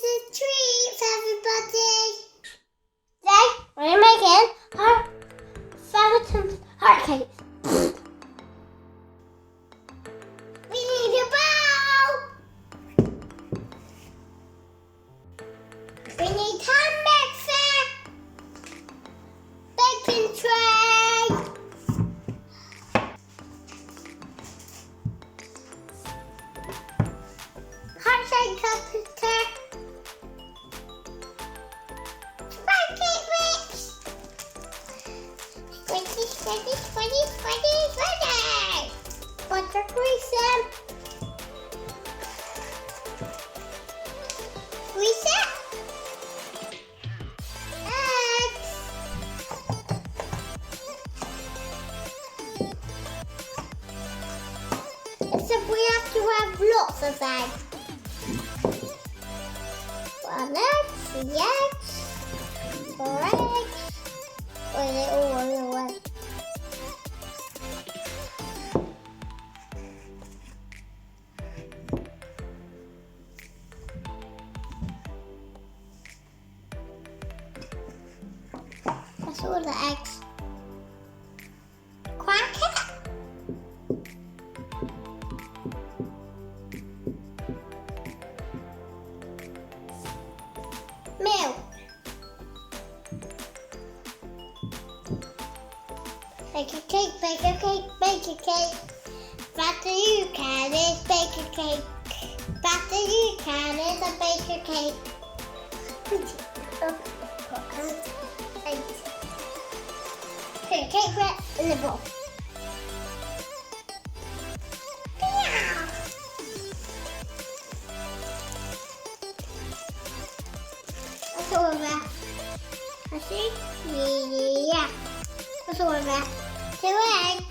is treats, everybody. Today we're making Valentine Heart Cake. We need a bowl. We need hand mixer, baking tray, heart shaped cutter, pancake mix. Ready. Butter grease. Grease it. Eggs. Except we have to have lots of eggs. One egg, 3 eggs, 4 eggs. Or are they all on the way? That's all the eggs. Crack it. Milk. Bake a cake, bake a cake, bake a cake. Faster you can is bake a cake. Faster you can is a bake a cake. Put a cake wrap in the bowl. That's all of that. I see? Yeah. That's all of that. 2 eggs.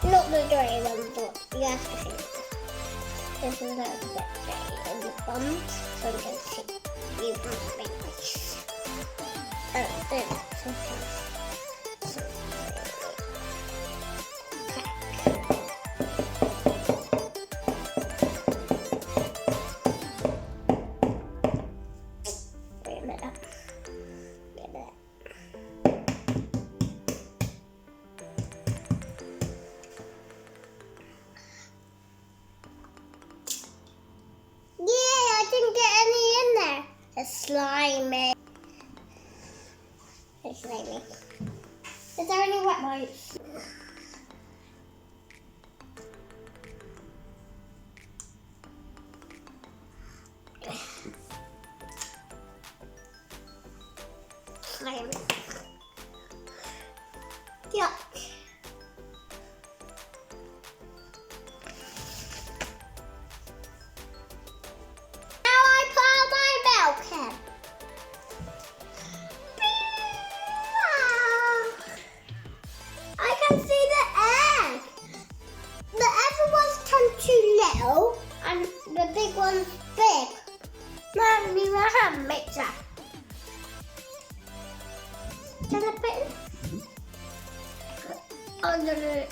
Not the dirty one, but you have to see this. This is a bit dirty on the buns, so I'm going to take you buns make this. Wait a minute. Yeah, I didn't get any in there. It's slimy. It's slimy. Is there any wet wipes? Slimy. Yuck. And the big one's big. Now we need a hand mixer. Can I put it under the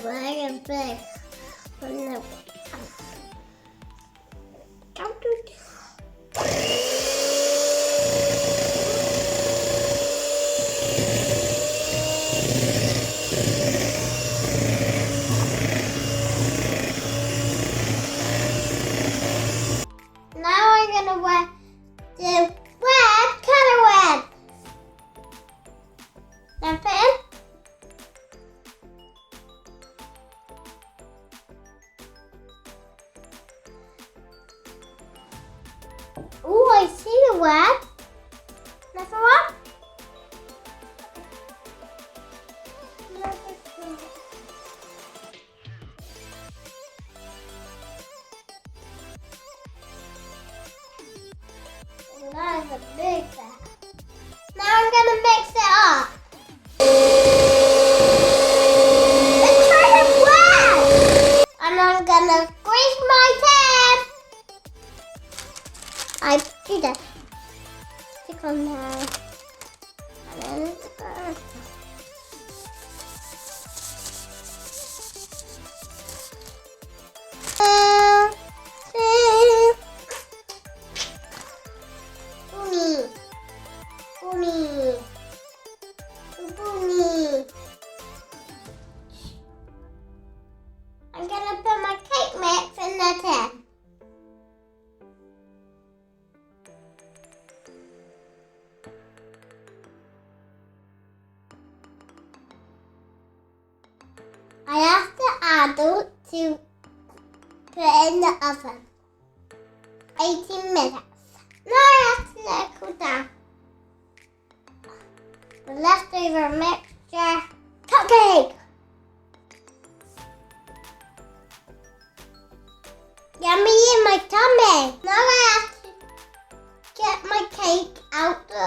big and big? Oh, no. Don't do this. Do red colour web. Now put in. I asked the adult to put it in the oven. 18 minutes. Now I have to let it cool down. The leftover mixture cupcake. Yummy in my tummy. Now I have to get my cake out the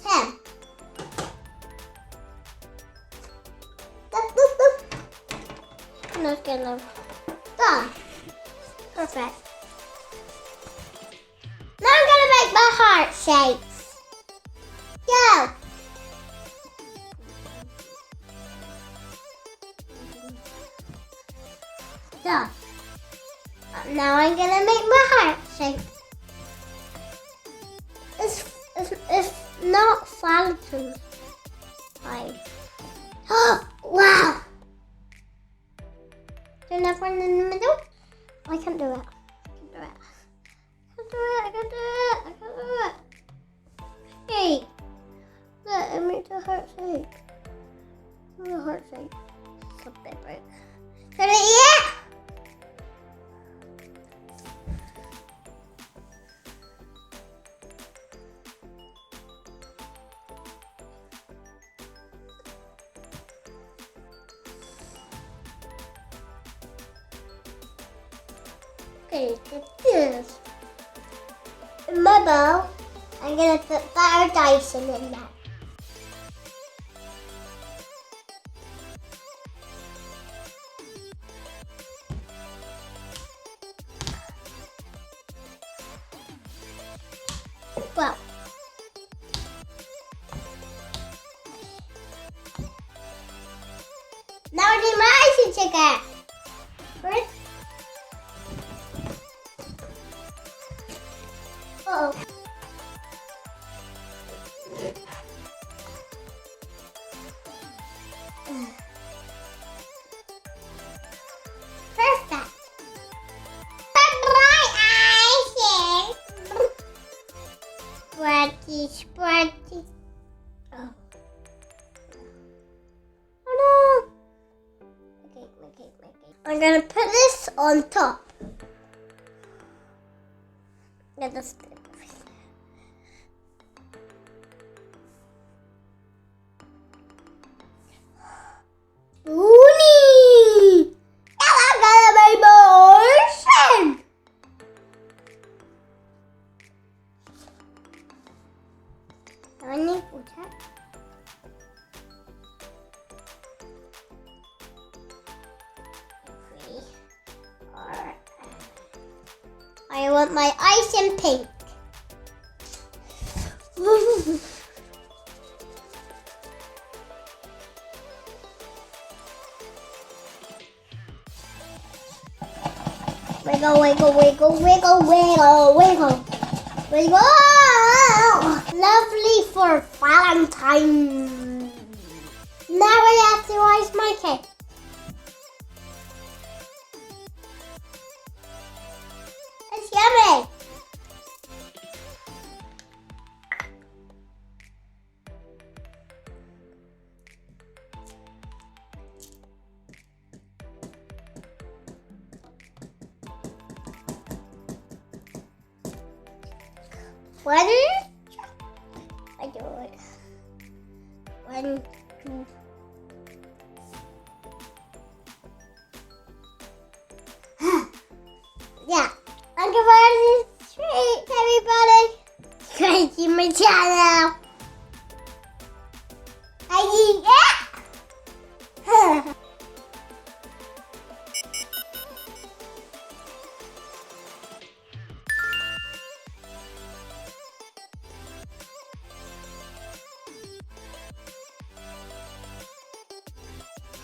tin. I'm not gonna done. Perfect. Now I'm gonna make my heart shapes. Go. Done. Now I'm gonna make my heart shape. It's not Valentine's time. Oh, wow! Do another one in the middle? I can't do it. I can't do it. Hey, look, I made the heart shape. The heart shape. It's a bit big. Can I eat it? Okay, get this. In my bowl, I'm gonna put butter Dyson in there. Well, now I need my icing sugar. First. Uh-oh. Perfect. Icing. Spready. Oh. Oh no. My cake. I'm gonna put this on top. Get this. Ooh, now I'm gonna make my ocean. I need water. I want my ice in pink. Wiggle. Lovely for Valentine. Now I have to ice my cake. It's yummy. One, I do it. 1,